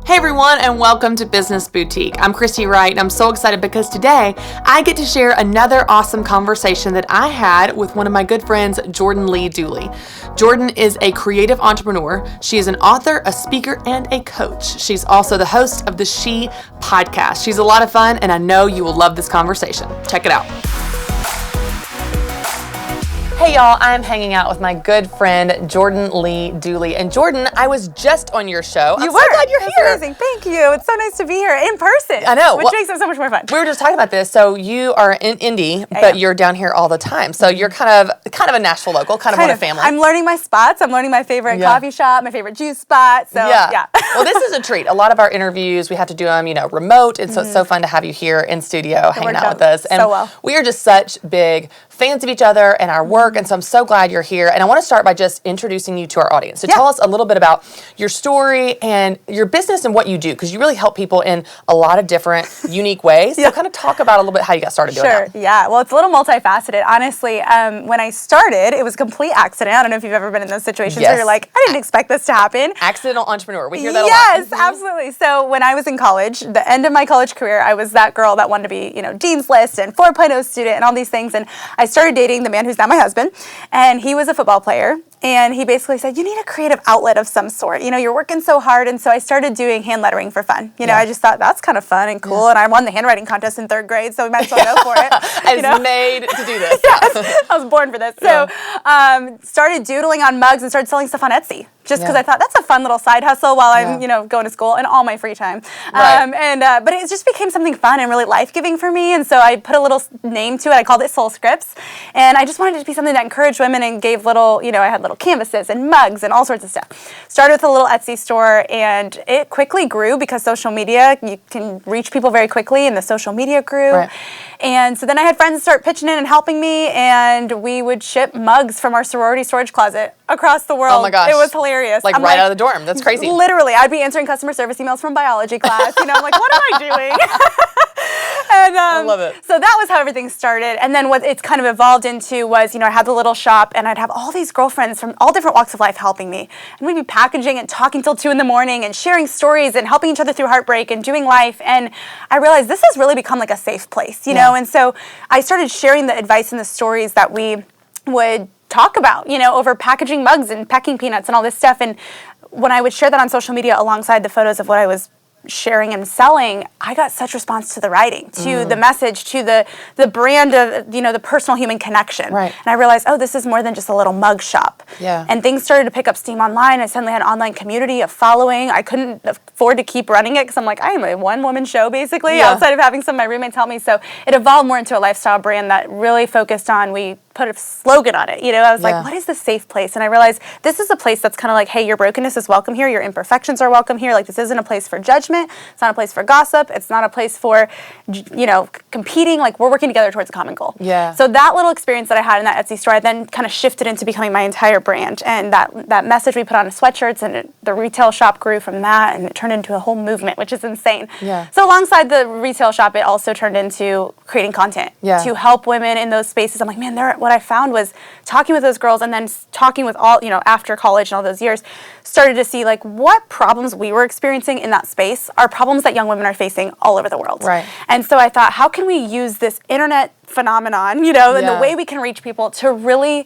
Hey everyone, and welcome to Business Boutique. I'm Christy Wright, and I'm so excited because today I get to share another awesome conversation that I had with one of my good friends, Jordan Lee Dooley. Jordan is a creative entrepreneur. She is an author, a speaker, and a coach. She's also the host of the She podcast. She's a lot of fun, and I know you will love this conversation. Check it out. Hey y'all, I'm hanging out with my good friend, Jordan Lee Dooley. And Jordan, I was just on your show. I'm so glad you're here. Amazing. Thank you. It's so nice to be here in person. I know. Which makes it so much more fun. We were just talking about this. So you are in Indy, but you're down here all the time. So you're kind of a Nashville local, kind of one of family. I'm learning my spots. I'm learning my favorite coffee shop, my favorite juice spot. So yeah. Well, this is a treat. A lot of our interviews, we have to do them, remote. And so it's so fun to have you here in studio hanging out with us. And we are just such big fans of each other and our work. And so I'm so glad you're here. And I want to start by just introducing you to our audience. So tell us a little bit about your story and your business and what you do, because you really help people in a lot of different unique ways. So kind of talk about a little bit how you got started doing that. Sure. Yeah. Well, it's a little multifaceted. Honestly, when I started, it was a complete accident. I don't know if you've ever been in those situations where you're like, I didn't expect this to happen. Accidental entrepreneur. We hear that a lot. Yes, absolutely. So when I was in college, the end of my college career, I was that girl that wanted to be, Dean's List and 4.0 student and all these things. And I started dating the man who's now my husband. And he was a football player. And he basically said, you need a creative outlet of some sort. You're working so hard. And so I started doing hand lettering for fun. I just thought that's kind of fun and cool. And I won the handwriting contest in 3rd grade, so we might as well go for it. I was made to do this. Yes, I was born for this. So started doodling on mugs and started selling stuff on Etsy. Just because I thought that's a fun little side hustle while I'm, going to school and all my free time. Right. But it just became something fun and really life-giving for me. And so I put a little name to it. I called it Soul Scripts. And I just wanted it to be something that encouraged women and gave little, I had little canvases and mugs and all sorts of stuff. Started with a little Etsy store, and it quickly grew because social media, you can reach people very quickly, and the social media grew. Right. And so then I had friends start pitching in and helping me, and we would ship mugs from our sorority storage closet across the world. Oh my gosh. It was hilarious. I'm right out of the dorm. That's crazy. Literally, I'd be answering customer service emails from biology class. I'm like, what am I doing? And, I love it. So that was how everything started. And then what it's kind of evolved into was, I had the little shop, and I'd have all these girlfriends from all different walks of life helping me. And we'd be packaging and talking till 2 a.m. and sharing stories and helping each other through heartbreak and doing life. And I realized this has really become like a safe place, you know? And so I started sharing the advice and the stories that we would talk about, over packaging mugs and packing peanuts and all this stuff. And when I would share that on social media alongside the photos of what I was sharing and selling, I got such response to the writing, to the message, to the brand of, the personal human connection. Right. And I realized, this is more than just a little mug shop. Yeah. And things started to pick up steam online. I suddenly had an online community of following. I couldn't afford to keep running it because I'm like, I am a one-woman show basically, outside of having some of my roommates help me. So it evolved more into a lifestyle brand that really focused on, we put a slogan on it. I was like, what is the safe place? And I realized this is a place that's kind of like, hey, your brokenness is welcome here. Your imperfections are welcome here. Like, this isn't a place for judgment. It's not a place for gossip. It's not a place for, competing. Like, we're working together towards a common goal. Yeah. So that little experience that I had in that Etsy store, I then kind of shifted into becoming my entire brand. And that message we put on sweatshirts, and the retail shop grew from that, and it turned into a whole movement, which is insane. Yeah. So alongside the retail shop, it also turned into creating content to help women in those spaces. I'm like, man, what I found was talking with those girls, and then talking with all, after college and all those years, started to see like what problems we were experiencing in that space are problems that young women are facing all over the world. Right. And so I thought, how can we use this internet phenomenon, and the way we can reach people to really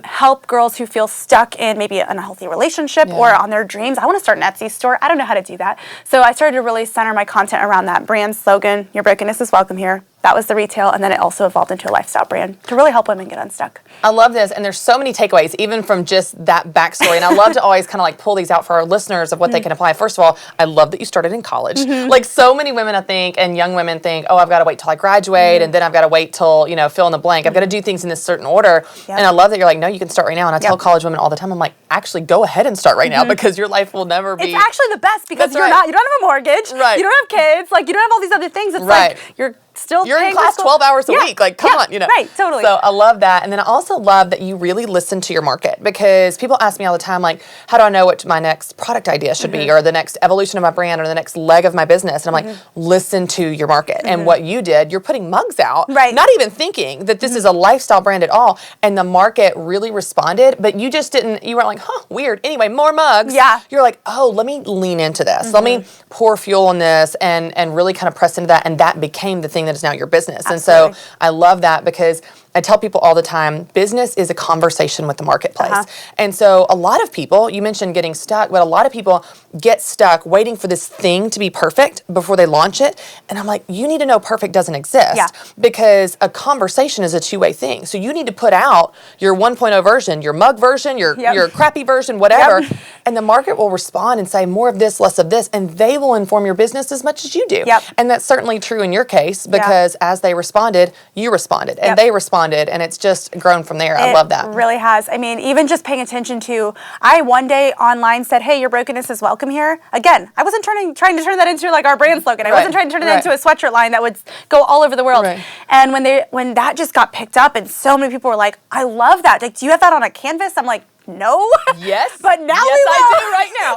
help girls who feel stuck in maybe an unhealthy relationship or on their dreams. I want to start an Etsy store. I don't know how to do that. So I started to really center my content around that brand slogan, your brokenness is welcome here. That was the retail, and then it also evolved into a lifestyle brand to really help women get unstuck. I love this, and there's so many takeaways, even from just that backstory. And I love to always kind of like pull these out for our listeners of what they can apply. First of all, I love that you started in college. Like, so many women, I think, and young women think, I've got to wait till I graduate, and then I've got to wait till, fill in the blank. I've got to do things in this certain order. And I love that you're like, no, you can start right now. And I tell college women all the time, I'm like, actually, go ahead and start right now, because your life will never be. It's actually the best because you don't have a mortgage. Right. You don't have kids. Like, you don't have all these other things. It's like you're still you're in class 12 hours a week. Like, come on, Right, totally. So I love that. And then I also love that you really listen to your market, because people ask me all the time, like, how do I know what my next product idea should be, or the next evolution of my brand, or the next leg of my business? And I'm like, listen to your market. And what you did, you're putting mugs out, not even thinking that this is a lifestyle brand at all. And the market really responded, but you just didn't, you weren't like, weird. Anyway, more mugs. Yeah. You're like, oh, let me lean into this. Let me pour fuel on this and really kind of press into that. And that became the thing that is now your business. Absolutely. And so I love that, because I tell people all the time, business is a conversation with the marketplace. And so a lot of people, you mentioned getting stuck, but a lot of people get stuck waiting for this thing to be perfect before they launch it. And I'm like, you need to know perfect doesn't exist, because a conversation is a two-way thing. So you need to put out your 1.0 version, your mug version, your crappy version, whatever, and the market will respond and say more of this, less of this, and they will inform your business as much as you do. And that's certainly true in your case, because as they responded, you responded, and they responded, and it's just grown from there. I love that. It really has. I mean, even just paying attention to, I one day online said, hey, your brokenness is welcome here. Again, I wasn't trying to turn that into like our brand slogan. I wasn't trying to turn it into a sweatshirt line that would go all over the world. And when that just got picked up, and so many people were like, I love that. Like, do you have that on a canvas? I'm like, no. Yes. But now I do right now.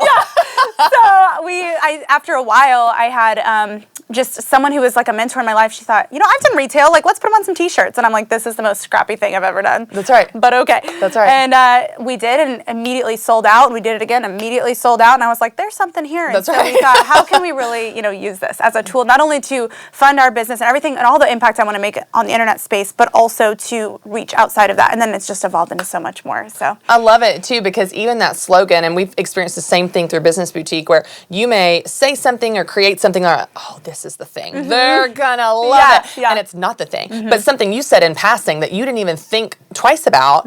So after a while, I had just someone who was like a mentor in my life. She thought, I've done retail. Like, let's put them on some T-shirts. And I'm like, this is the most scrappy thing I've ever done. That's right. But okay. That's right. And we did, and immediately sold out. And we did it again, immediately sold out. And I was like, there's something here. And That's so right. we thought, how can we really, use this as a tool, not only to fund our business and everything and all the impact I want to make on the internet space, but also to reach outside of that. And then it's just evolved into so much more. So I love it too, because even that slogan, and we've experienced the same thing through Business Boutique, where you may say something or create something, or this is the thing. They're gonna love it. And it's not the thing. But something you said in passing that you didn't even think twice about,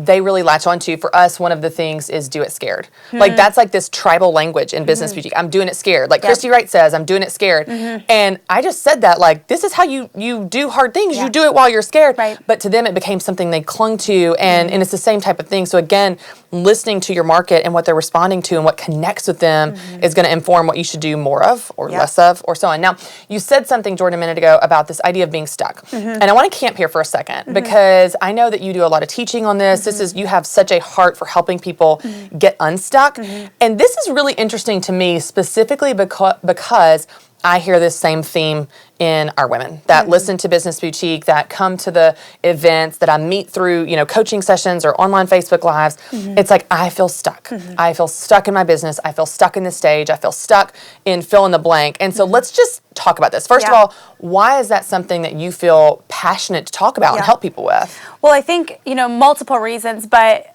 they really latch onto. For us, one of the things is do it scared. Like, that's like this tribal language in Business Boutique. I'm doing it scared. Like Christy Wright says, I'm doing it scared. And I just said that, like, this is how you do hard things. You do it while you're scared. But to them, it became something they clung to, and it's the same type of thing. So again, listening to your market and what they're responding to and what connects with them is going to inform what you should do more of or less of, or so on. Now, you said something, Jordan, a minute ago about this idea of being stuck. And I want to camp here for a second, because I know that you do a lot of teaching on this. You have such a heart for helping people get unstuck. And this is really interesting to me, specifically because I hear this same theme in our women that listen to Business Boutique, that come to the events, that I meet through, coaching sessions or online Facebook Lives. It's like, I feel stuck. I feel stuck in my business. I feel stuck in the stage. I feel stuck in fill in the blank. And so let's just talk about this. First of all, why is that something that you feel passionate to talk about and help people with? Well, I think, multiple reasons, but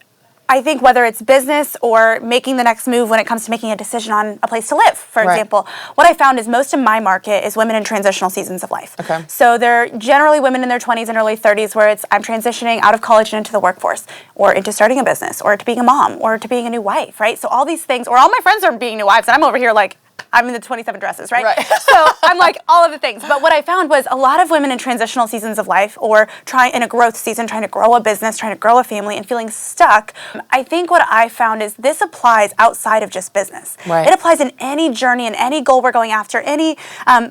I think whether it's business or making the next move when it comes to making a decision on a place to live, for example, what I found is most of my market is women in transitional seasons of life. So they're generally women in their 20s and early 30s, where I'm transitioning out of college and into the workforce, or into starting a business, or to being a mom, or to being a new wife, right? So all these things, or all my friends are being new wives, and I'm over here like, I'm in the 27 dresses, right? So I'm like all of the things. But what I found was a lot of women in transitional seasons of life, or in a growth season, trying to grow a business, trying to grow a family, and feeling stuck. I think what I found is this applies outside of just business. It applies in any journey and any goal we're going after, any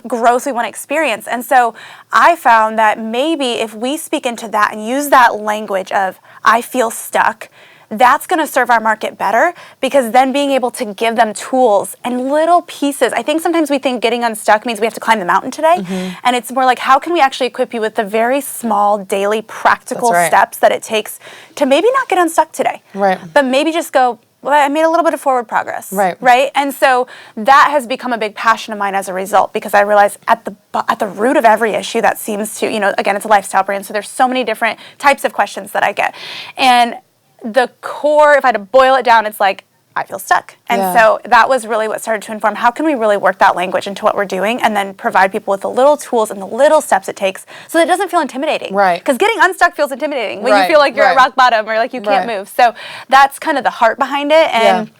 growth we want to experience. And so I found that maybe if we speak into that and use that language of, I feel stuck, that's going to serve our market better, because then being able to give them tools and little pieces. I think sometimes we think getting unstuck means we have to climb the mountain today. And it's more like, how can we actually equip you with the very small, daily, practical steps that it takes to maybe not get unstuck today, but maybe just go, well, I made a little bit of forward progress, right? And so that has become a big passion of mine as a result, because I realize at the root of every issue that seems to, again, it's a lifestyle brand, so there's so many different types of questions that I get. And the core, if I had to boil it down, it's like, I feel stuck. And so that was really what started to inform, how can we really work that language into what we're doing, and then provide people with the little tools and the little steps it takes, so that it doesn't feel intimidating. Because getting unstuck feels intimidating when you feel like you're at rock bottom, or like you can't move. So that's kind of the heart behind it. And,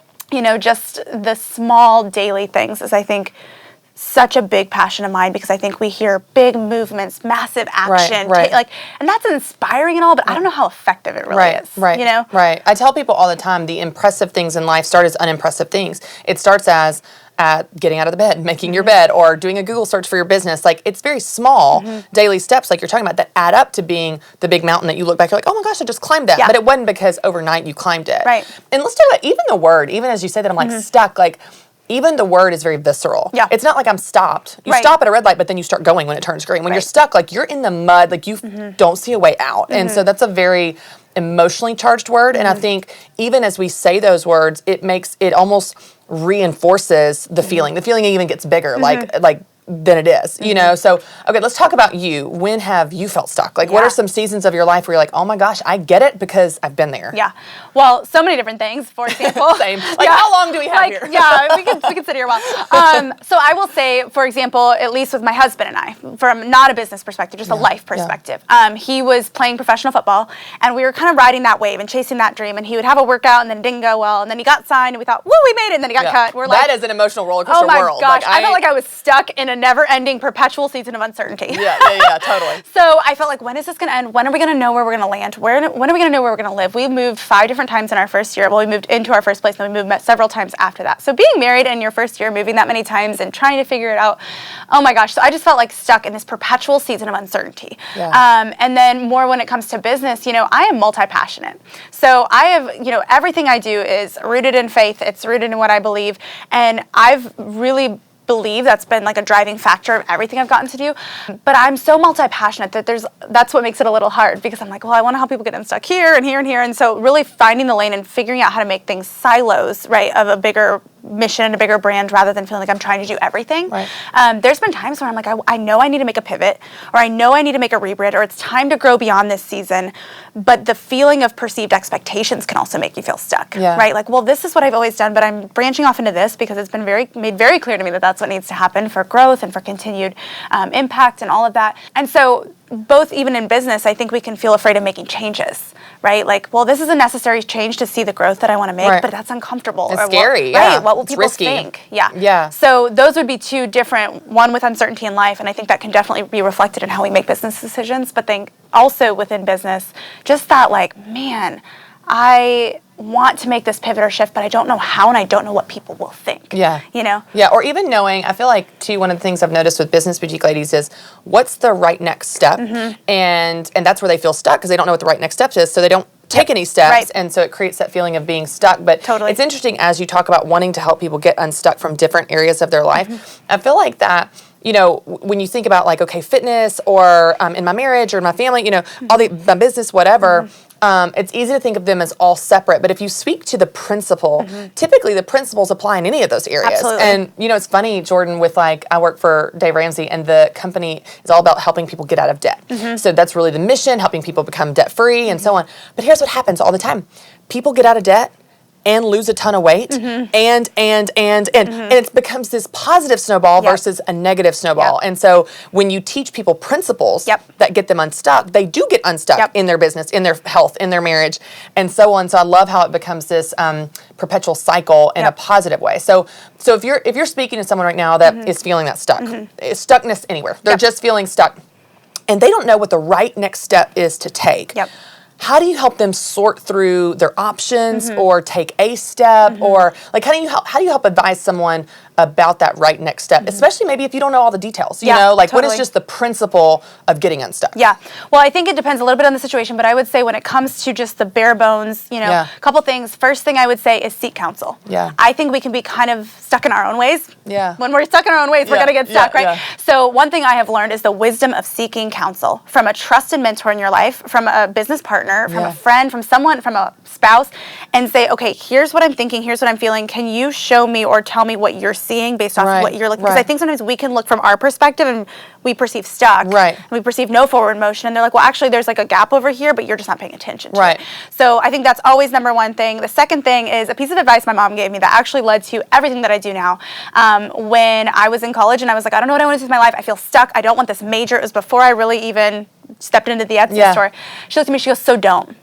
just the small daily things is, I think, such a big passion of mine, because I think we hear big movements, massive action, and that's inspiring and all, but I don't know how effective it really is. I tell people all the time, the impressive things in life start as unimpressive things. It starts as, at getting out of the bed, making your bed, or doing a Google search for your business. Like, it's very small daily steps, like you're talking about, that add up to being the big mountain that you look back, you're like, oh my gosh, I just climbed that. But it wasn't because overnight you climbed it. Right. And let's talk about even the word, even as you say that, I'm like stuck, like, even the word is very visceral. Yeah. It's not like I'm stopped. You stop at a red light, but then you start going when it turns green. When you're stuck, like, you're in the mud, like, you don't see a way out. And so that's a very emotionally charged word. And I think even as we say those words, it almost reinforces the feeling. The feeling even gets bigger, like than it is, you know? So, okay, let's talk about you. When have you felt stuck? Like, what are some seasons of your life where you're like, oh my gosh, I get it because I've been there? Yeah. Well, so many different things, for example. Same. Like, how long do we have here? Yeah, we can sit here a while. So I will say, for example, at least with my husband and I, from not a business perspective, just a life perspective, he was playing professional football, and we were kind of riding that wave and chasing that dream, and he would have a workout, and then it didn't go well, and then he got signed, and we thought, woo, we made it, and then he got cut. We're like, that is an emotional roller coaster world. Oh my gosh, I felt like I was stuck in a never-ending, perpetual season of uncertainty. Yeah, totally. So I felt like, when is this going to end? When are we going to know where we're going to land? When are we going to know where we're going to live? We moved 5 different times in our first year. Well, we moved into our first place, and then we moved several times after that. So being married in your first year, moving that many times and trying to figure it out, oh my gosh. So I just felt like stuck in this perpetual season of uncertainty. Yeah. And then more when it comes to business, you know, I am multi-passionate. So I have, you know, everything I do is rooted in faith. It's rooted in what I believe. And I've really believe that's been like a driving factor of everything I've gotten to do. But I'm so multi-passionate that that's what makes it a little hard, because I'm like, well, I want to help people get unstuck here and here and here. And so really finding the lane and figuring out how to make things silos, right, of a bigger mission and a bigger brand, rather than feeling like I'm trying to do everything. Right. There's been times where I'm like, I know I need to make a pivot, or I know I need to make a rebid, or it's time to grow beyond this season. But the feeling of perceived expectations can also make you feel stuck, right? Like, well, this is what I've always done, but I'm branching off into this because it's been made very clear to me that that's what needs to happen for growth and for continued impact and all of that. And so both, even in business, I think we can feel afraid of making changes, right? Like, well, this is a necessary change to see the growth that I want to make, but that's uncomfortable. It's scary, yeah. Right, what will people think? Yeah. So those would be two different, one with uncertainty in life, and I think that can definitely be reflected in how we make business decisions, but then also within business, just that, like, man, I want to make this pivot or shift, but I don't know how, and I don't know what people will think. Yeah. You know? Yeah, or even knowing, I feel like, too, one of the things I've noticed with Business Boutique ladies is, what's the right next step? And that's where they feel stuck, because they don't know what the right next step is, so they don't take any steps, and so it creates that feeling of being stuck. But it's interesting, as you talk about wanting to help people get unstuck from different areas of their life, I feel like that, you know, when you think about, like, okay, fitness, or in my marriage, or in my family, you know, my business, whatever, it's easy to think of them as all separate, but if you speak to the principle, typically the principles apply in any of those areas. Absolutely. And, you know, it's funny, Jordan, with, like, I work for Dave Ramsey, and the company is all about helping people get out of debt. So that's really the mission, helping people become debt-free and so on. But here's what happens all the time. People get out of debt and lose a ton of weight, and it becomes this positive snowball versus a negative snowball. And so when you teach people principles that get them unstuck, they do get unstuck in their business, in their health, in their marriage, and so on. So I love how it becomes this perpetual cycle in a positive way. So if you're speaking to someone right now that is feeling that stuckness anywhere, they're just feeling stuck, and they don't know what the right next step is to take. How do you help them sort through their options, or take a step, or, like, how do you help advise someone about that right next step, especially maybe if you don't know all the details, you know, like, what is just the principle of getting unstuck? Yeah. Well, I think it depends a little bit on the situation, but I would say when it comes to just the bare bones, you know, a couple things. First thing I would say is seek counsel. I think we can be kind of stuck in our own ways. When we're stuck in our own ways, we're going to get stuck, right? So one thing I have learned is the wisdom of seeking counsel from a trusted mentor in your life, from a business partner, from a friend, from someone, from a spouse, and say, okay, here's what I'm thinking, here's what I'm feeling. Can you show me or tell me what you're seeing based off of what you're looking? Because I think sometimes we can look from our perspective and we perceive stuck, and we perceive no forward motion, and they're like, well, actually, there's like a gap over here, but you're just not paying attention to it. So I think that's always number one thing. The second thing is a piece of advice my mom gave me that actually led to everything that I do now. When I was in college and I was like, I don't know what I want to do with my life. I feel stuck. I don't want this major. It was before I really even stepped into the Etsy store. She looked at me, she goes, so don't.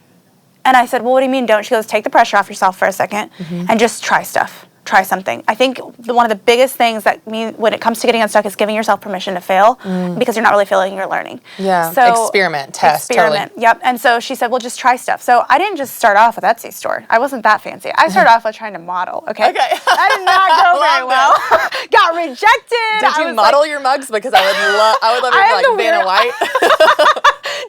And I said, well, what do you mean don't? She goes, take the pressure off yourself for a second and just try stuff. try something. I think one of the biggest things that when it comes to getting unstuck is giving yourself permission to fail because you're not really feeling, you're learning. Yeah. So experiment, test. Experiment. Totally. Yep. And so she said, well, just try stuff. So I didn't just start off with Etsy store. I wasn't that fancy. I started off with trying to model. Okay. That did not go very well. Got rejected. Did you model your mugs? Because I would love to be like Vanna White.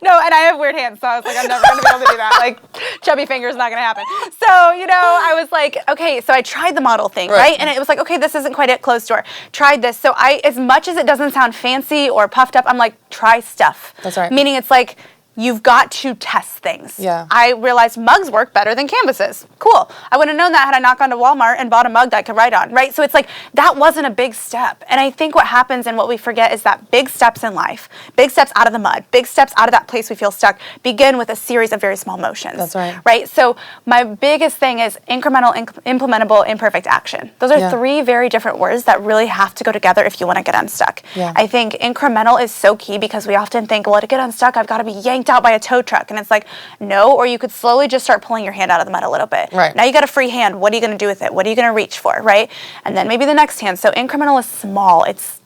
No, and I have weird hands, so I was like, I'm never going to be able to do that. Like, chubby fingers, not going to happen. So, I was like, okay, so I tried the model thing, right? And it was like, okay, this isn't quite it, closed door. Tried this. So as much as it doesn't sound fancy or puffed up, I'm like, try stuff. That's right. Meaning it's like, you've got to test things. Yeah. I realized mugs work better than canvases. Cool. I wouldn't have known that had I not gone to Walmart and bought a mug that I could write on, right? So it's like, that wasn't a big step. And I think what happens and what we forget is that big steps in life, big steps out of the mud, big steps out of that place we feel stuck, begin with a series of very small motions. That's right. Right? So my biggest thing is incremental, implementable, imperfect action. Those are three very different words that really have to go together if you want to get unstuck. Yeah. I think incremental is so key because we often think, well, to get unstuck, I've got to be yanked out by a tow truck. And it's like, no, or you could slowly just start pulling your hand out of the mud a little bit. Right. Now you got a free hand. What are you going to do with it? What are you going to reach for, right? And then maybe the next hand. So incremental is small. It's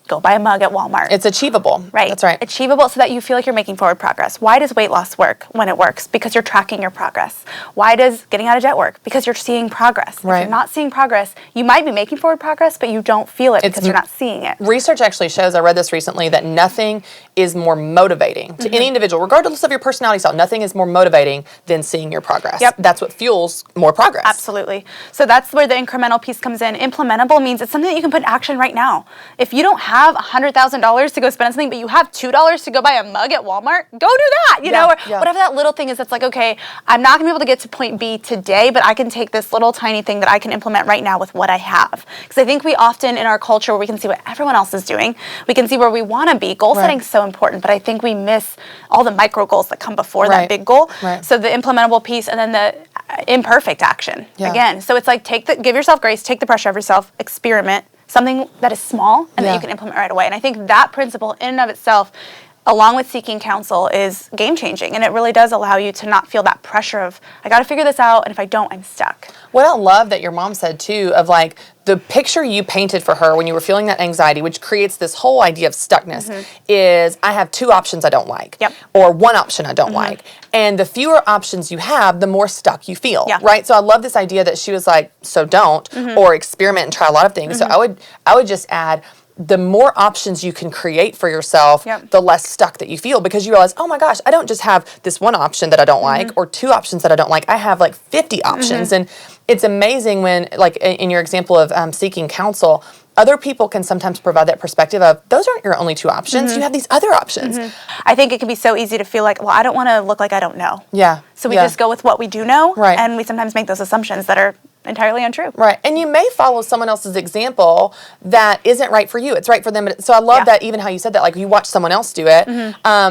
go buy a mug at Walmart. It's achievable. Right. That's right. Achievable so that you feel like you're making forward progress. Why does weight loss work when it works? Because you're tracking your progress. Why does getting out of debt work? Because you're seeing progress. Right. If you're not seeing progress, you might be making forward progress, but you don't feel it because you're not seeing it. Research actually shows, I read this recently, that nothing is more motivating to any individual, regardless of your personality style. Nothing is more motivating than seeing your progress. Yep. That's what fuels more progress. Absolutely. So that's where the incremental piece comes in. Implementable means it's something that you can put in action right now. If you don't have $100,000 to go spend on something, but you have $2 to go buy a mug at Walmart, go do that, you know, or whatever that little thing is that's like, okay, I'm not gonna be able to get to point B today, but I can take this little tiny thing that I can implement right now with what I have. Because I think we often in our culture where we can see what everyone else is doing, we can see where we wanna be. Goal setting is so important, but I think we miss all the micro goals that come before that big goal. So the implementable piece and then the imperfect action again. So it's like give yourself grace, take the pressure off yourself, experiment, something that is small and that you can implement right away. And I think that principle in and of itself, along with seeking counsel, is game changing. And it really does allow you to not feel that pressure of, I got to figure this out. And if I don't, I'm stuck. What I love that your mom said too, of like the picture you painted for her when you were feeling that anxiety, which creates this whole idea of stuckness, is I have two options I don't like, or one option I don't like. And the fewer options you have, the more stuck you feel, right? So I love this idea that she was like, so don't, or experiment and try a lot of things. So I would just add, the more options you can create for yourself, the less stuck that you feel, because you realize, oh my gosh, I don't just have this one option that I don't like or two options that I don't like. I have like 50 options. And it's amazing when, like in your example of seeking counsel, other people can sometimes provide that perspective of, those aren't your only two options. You have these other options. I think it can be so easy to feel like, well, I don't want to look like I don't know. Yeah. So we just go with what we do know. Right. And we sometimes make those assumptions that are entirely untrue. Right. And you may follow someone else's example that isn't right for you. It's right for them. So I love that, even how you said that, like you watch someone else do it.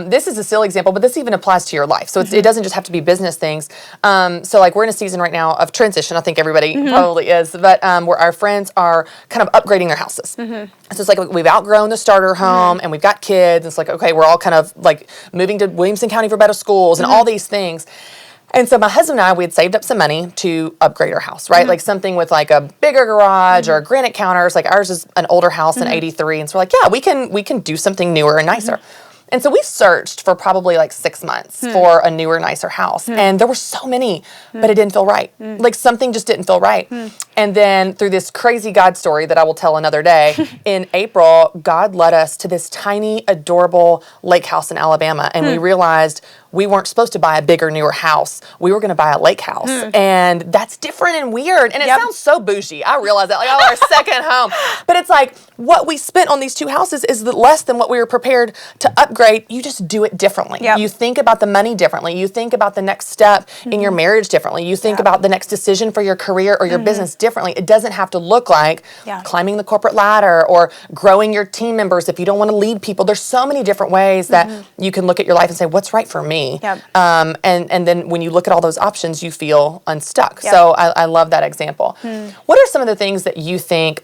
This is a silly example, but this even applies to your life. So it doesn't just have to be business things. So like we're in a season right now of transition. I think everybody probably is, but where our friends are kind of upgrading their houses. So it's like we've outgrown the starter home and we've got kids. It's like, okay, we're all kind of like moving to Williamson County for better schools and all these things. And so my husband and I, we had saved up some money to upgrade our house, right? Like something with like a bigger garage or granite counters. Like ours is an older house in '83. And so we're like, yeah, we can do something newer and nicer. And so we searched for probably like 6 months for a newer, nicer house. And there were so many, but it didn't feel right. Like something just didn't feel right. And then through this crazy God story that I will tell another day, in April, God led us to this tiny, adorable lake house in Alabama. And we realized we weren't supposed to buy a bigger, newer house. We were going to buy a lake house. And that's different and weird. And it sounds so bougie. I realize that, like, oh, our second home. But it's like, what we spent on these two houses is less than what we were prepared to upgrade. You just do it differently. You think about the money differently. You think about the next step in your marriage differently. You think about the next decision for your career or your business differently. It doesn't have to look like climbing the corporate ladder or growing your team members if you don't want to lead people. There's so many different ways that you can look at your life and say, what's right for me? And then when you look at all those options, you feel unstuck. So I love that example. What are some of the things that you think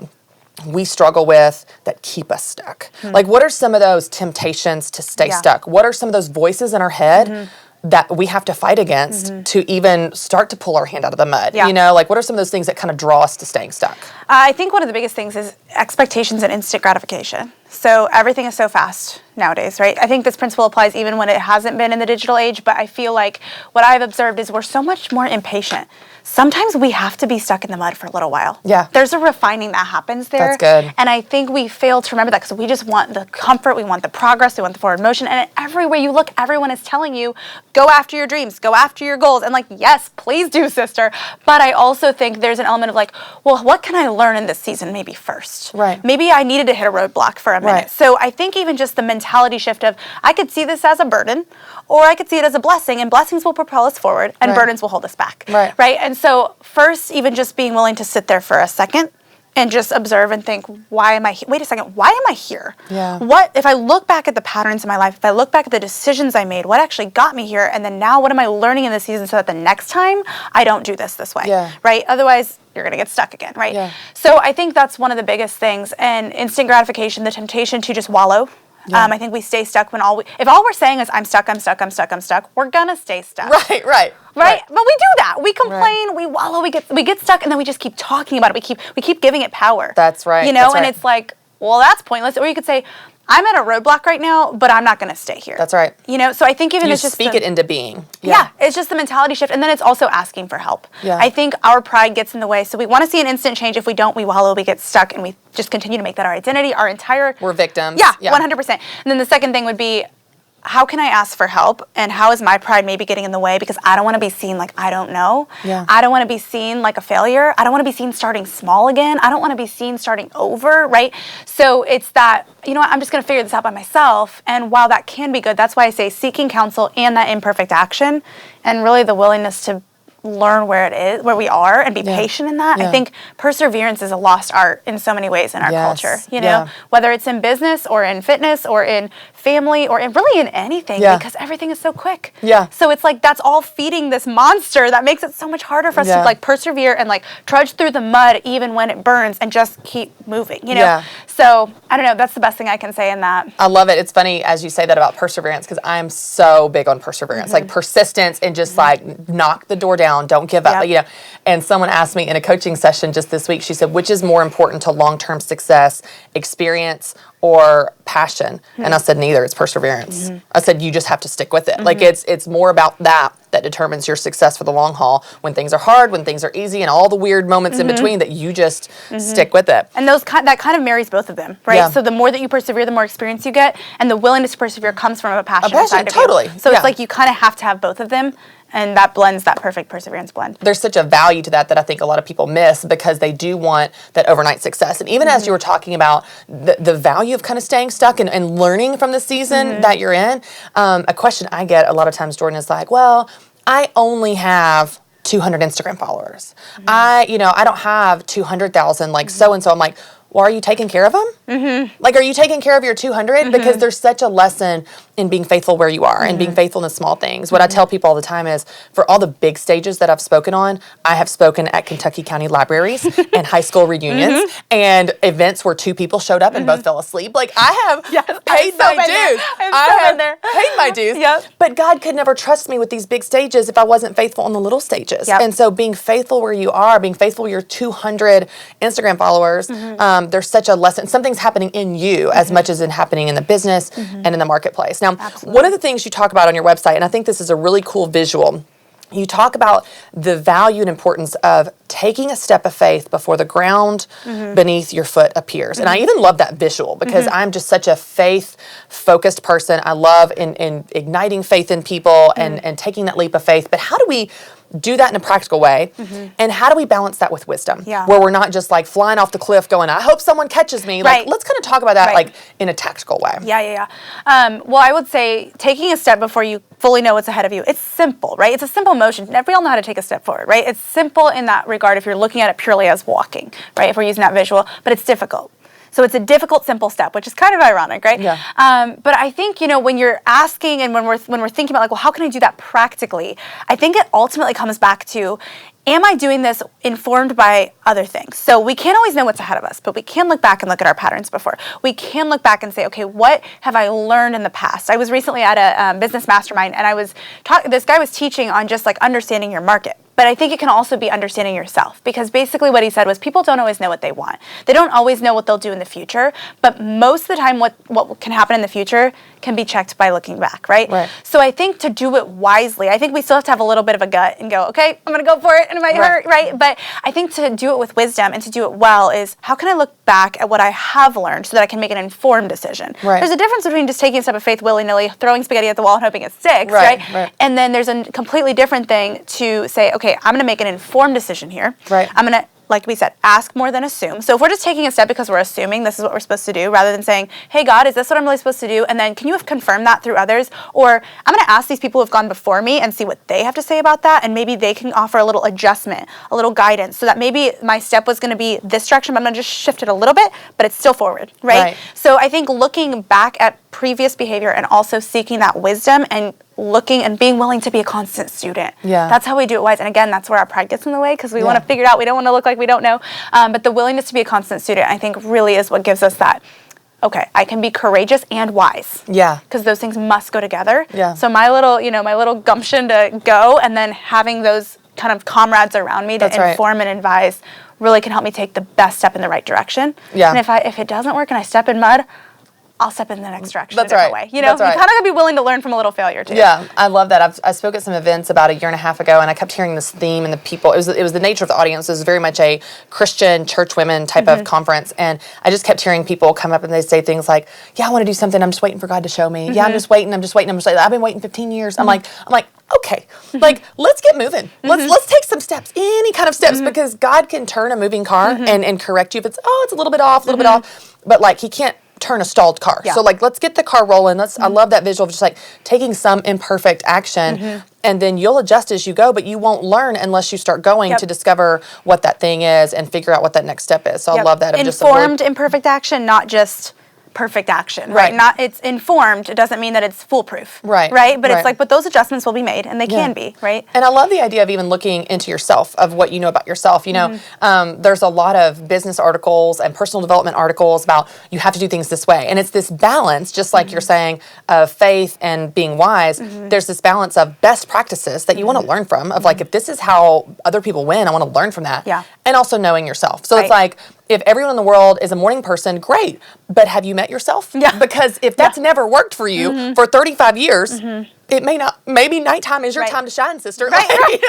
we struggle with that keep us stuck? Like, what are some of those temptations to stay stuck? What are some of those voices in our head that we have to fight against to even start to pull our hand out of the mud? Yeah. You know, like what are some of those things that kind of draw us to staying stuck? I think one of the biggest things is expectations and instant gratification. So everything is so fast nowadays, right? I think this principle applies even when it hasn't been in the digital age, but I feel like what I've observed is we're so much more impatient. Sometimes we have to be stuck in the mud for a little while. Yeah. There's a refining that happens there. That's good. And I think we fail to remember that because we just want the comfort, we want the progress, we want the forward motion. And everywhere you look, everyone is telling you, go after your dreams, go after your goals. And like, yes, please do, sister. But I also think there's an element of like, well, what can I learn in this season maybe first? Right. Maybe I needed to hit a roadblock for a minute. Right. So I think even just the mentality shift of, I could see this as a burden, or I could see it as a blessing, and blessings will propel us forward, and burdens will hold us back. Right. Right. And so first, even just being willing to sit there for a second and just observe and think, why am I here? Wait a second, why am I here? Yeah. What, if I look back at the patterns in my life, if I look back at the decisions I made, what actually got me here? And then now what am I learning in this season so that the next time I don't do this way? Yeah. Right? Otherwise, you're going to get stuck again, right? Yeah. So I think that's one of the biggest things. And instant gratification, the temptation to just wallow. Yeah. I think we stay stuck if all we're saying is I'm stuck, we're gonna stay stuck. Right. Right? But we do that. We complain, we wallow, we get stuck, and then we just keep talking about it. We keep giving it power. That's right. You know, That's and right. it's like, well, that's pointless. Or you could say, I'm at a roadblock right now, but I'm not going to stay here. That's right. You know, so I think even You it's just speak it into being. Yeah, it's just the mentality shift, and then it's also asking for help. Yeah. I think our pride gets in the way, so we want to see an instant change. If we don't, we wallow, we get stuck, and we just continue to make that our identity, our entire. We're victims. Yeah, 100%. And then the second thing would be, how can I ask for help, and how is my pride maybe getting in the way, because I don't want to be seen like I don't know. Yeah. I don't want to be seen like a failure. I don't want to be seen starting small again. I don't want to be seen starting over, right? So it's that, you know what, I'm just going to figure this out by myself. And while that can be good, that's why I say seeking counsel and that imperfect action, and really the willingness to learn where we are, and be patient in that. Yeah. I think perseverance is a lost art in so many ways in our culture, you know, Yeah. whether it's in business or in fitness or in family or really in anything, because everything is so quick. Yeah. So it's like, that's all feeding this monster that makes it so much harder for us to like persevere and like trudge through the mud even when it burns and just keep moving, you know? Yeah. So I don't know, that's the best thing I can say in that. I love it. It's funny as you say that about perseverance, because I'm so big on perseverance, like persistence, and just like knock the door down, don't give up, you know. And someone asked me in a coaching session just this week, she said, which is more important to long-term success, experience or passion? And I said, neither. It's perseverance. I said, you just have to stick with it. Like it's more about that determines your success for the long haul. When things are hard, when things are easy, and all the weird moments in between, that you just stick with it. And that kind of marries both of them, right? Yeah. So the more that you persevere, the more experience you get, and the willingness to persevere comes from a passion inside of totally. you. So it's like you kind of have to have both of them, and that blends that perfect perseverance blend. There's such a value to that I think a lot of people miss, because they do want that overnight success. And even as you were talking about the value of kind of staying stuck and learning from the season that you're in, a question I get a lot of times, Jordan, is like, well, I only have 200 Instagram followers. I don't have 200,000 like so-and-so. I'm like, well, are you taking care of them? Like, are you taking care of your 200? Because there's such a lesson in being faithful where you are and being faithful in the small things. What I tell people all the time is, for all the big stages that I've spoken on, I have spoken at Kentucky County Libraries and high school reunions and events where 2 people showed up and both fell asleep. Like, I have paid my dues. I have paid my dues. But God could never trust me with these big stages if I wasn't faithful on the little stages. And so being faithful where you are, being faithful with your 200 Instagram followers, there's such a lesson. Something's happening in you as much as it's happening in the business and in the marketplace. Now, one of the things you talk about on your website, and I think this is a really cool visual, you talk about the value and importance of taking a step of faith before the ground beneath your foot appears. And I even love that visual, because I'm just such a faith-focused person. I love in igniting faith in people and taking that leap of faith. But how do we do that in a practical way? And how do we balance that with wisdom? Where we're not just like flying off the cliff going, I hope someone catches me. Like, let's kind of talk about that like in a tactical way. Well, I would say taking a step before you fully know what's ahead of you. It's simple, right? It's a simple motion. We all know how to take a step forward, right? It's simple in that regard if you're looking at it purely as walking, right? If we're using that visual, but it's difficult. So it's a difficult, simple step, which is kind of ironic, right? Yeah. But I think, when you're asking and when we're thinking about like, well, how can I do that practically? I think it ultimately comes back to, am I doing this informed by other things? So we can't always know what's ahead of us, but we can look back and look at our patterns before. We can look back and say, okay, what have I learned in the past? I was recently at a business mastermind, and this guy was teaching on just like understanding your market. But I think it can also be understanding yourself, because basically what he said was people don't always know what they want. They don't always know what they'll do in the future, but most of the time what can happen in the future can be checked by looking back, right? So I think to do it wisely, I think we still have to have a little bit of a gut and go, okay, I'm going to go for it, and it might hurt, right? But I think to do it with wisdom and to do it well is, how can I look back at what I have learned so that I can make an informed decision? There's a difference between just taking a step of faith willy-nilly, throwing spaghetti at the wall and hoping it sticks, right? And then there's a completely different thing to say, okay, I'm going to make an informed decision here. I'm going to, like we said, ask more than assume. So if we're just taking a step because we're assuming this is what we're supposed to do, rather than saying, hey, God, is this what I'm really supposed to do? And then can you have confirmed that through others? Or I'm going to ask these people who have gone before me and see what they have to say about that. And maybe they can offer a little adjustment, a little guidance, so that maybe my step was going to be this direction, but I'm going to just shift it a little bit, but it's still forward, right? So I think looking back at previous behavior and also seeking that wisdom and looking and being willing to be a constant student. That's how we do it wise. And again, that's where our pride gets in the way, because we want to figure it out. We don't want to look like we don't know. But the willingness to be a constant student, I think, really is what gives us that, okay, I can be courageous and wise. Because those things must go together. So my little gumption to go, and then having those kind of comrades around me to inform and advise really can help me take the best step in the right direction. And if it doesn't work and I step in mud, I'll step in the next direction a different way. You kind of gotta be willing to learn from a little failure too. I love that. I spoke at some events about a year and a half ago, and I kept hearing this theme, and the people, it was the nature of the audience. It was very much a Christian church women type of conference, and I just kept hearing people come up and they say things like, yeah, I want to do something, I'm just waiting for God to show me. Yeah, I'm just waiting. I've been waiting 15 years. I'm like, okay, like, let's get moving. Let's take some steps, any kind of steps, because God can turn a moving car and correct you if it's a little bit off, but like, he can't turn a stalled car. So like, let's get the car rolling. I love that visual of just like taking some imperfect action, and then you'll adjust as you go, but you won't learn unless you start going to discover what that thing is and figure out what that next step is. So I love that. Informed imperfect action, not just perfect action, right? It's informed. It doesn't mean that it's foolproof, right? But it's like, but those adjustments will be made, and they can be, right? And I love the idea of even looking into yourself, of what you know about yourself. There's a lot of business articles and personal development articles about you have to do things this way, and it's this balance, just like you're saying, of faith and being wise. There's this balance of best practices that you want to learn from, of like, if this is how other people win, I want to learn from that, and also knowing yourself. So it's like, if everyone in the world is a morning person, great. But have you met yourself? Because if that's never worked for you for 35 years, it may not. Maybe nighttime is your time to shine, sister. And I think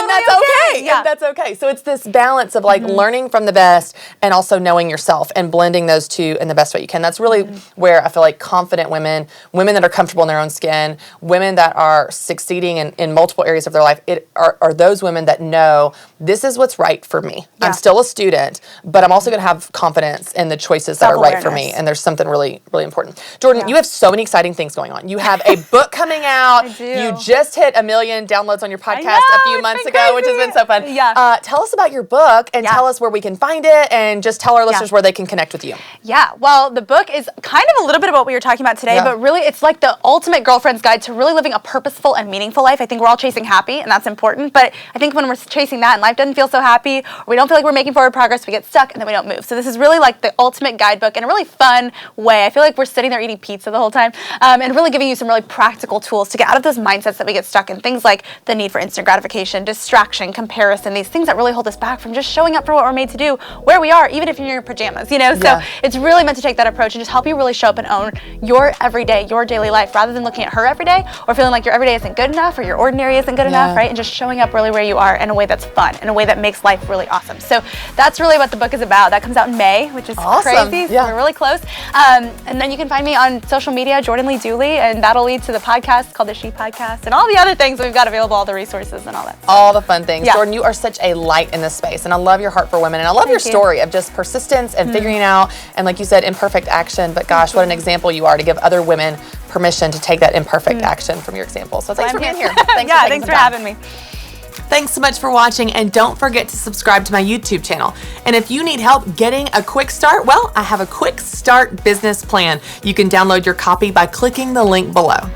that's okay. And that's okay. So it's this balance of like learning from the best and also knowing yourself and blending those two in the best way you can. That's really where I feel like confident women that are comfortable in their own skin, women that are succeeding in multiple areas of their life, are those women that know this is what's right for me. I'm still a student, but I'm also going to have confidence in the choices that are right for me. And there's something really, really important. Jordan, you have so many exciting things going on. You have a book coming out. I do. You just hit 1 million downloads on your podcast a few months ago, which has been so fun. Tell us about your book, and tell us where we can find it, and just tell our listeners where they can connect with you. Well, the book is kind of a little bit of what we were talking about today, but really it's like the ultimate girlfriend's guide to really living a purposeful and meaningful life. I think we're all chasing happy, and that's important, but I think when we're chasing that and life doesn't feel so happy, or we don't feel like we're making forward progress, we get stuck and then we don't move. So this is really like the ultimate guidebook in a really fun way. I feel like we're sitting there eating pizza the whole time, and really giving you some really practical tools to get out of those mindsets that we get stuck in. Things like the need for instant gratification, distraction, comparison, these things that really hold us back from just showing up for what we're made to do, where we are, even if you're in your pajamas, So it's really meant to take that approach and just help you really show up and own your everyday, your daily life, rather than looking at her everyday or feeling like your everyday isn't good enough or your ordinary isn't good enough, right? And just showing up really where you are in a way that's fun, in a way that makes life really awesome. So that's really what the book is about. That comes out in May, which is crazy. So we're really close. And then you can find me on social media, Jordan Lee Dooley, and that'll lead to the podcast called the She Podcast and all the other things we've got available, all the resources and all that. All the fun things. Jordan, you are such a light in this space, and I love your heart for women, and I love your story of just persistence and figuring out, and like you said, imperfect action, but gosh, what an example you are to give other women permission to take that imperfect action from your example. So thanks for being here. Thanks for having me. Thanks so much for watching, and don't forget to subscribe to my YouTube channel. And if you need help getting a quick start, well, I have a quick start business plan. You can download your copy by clicking the link below.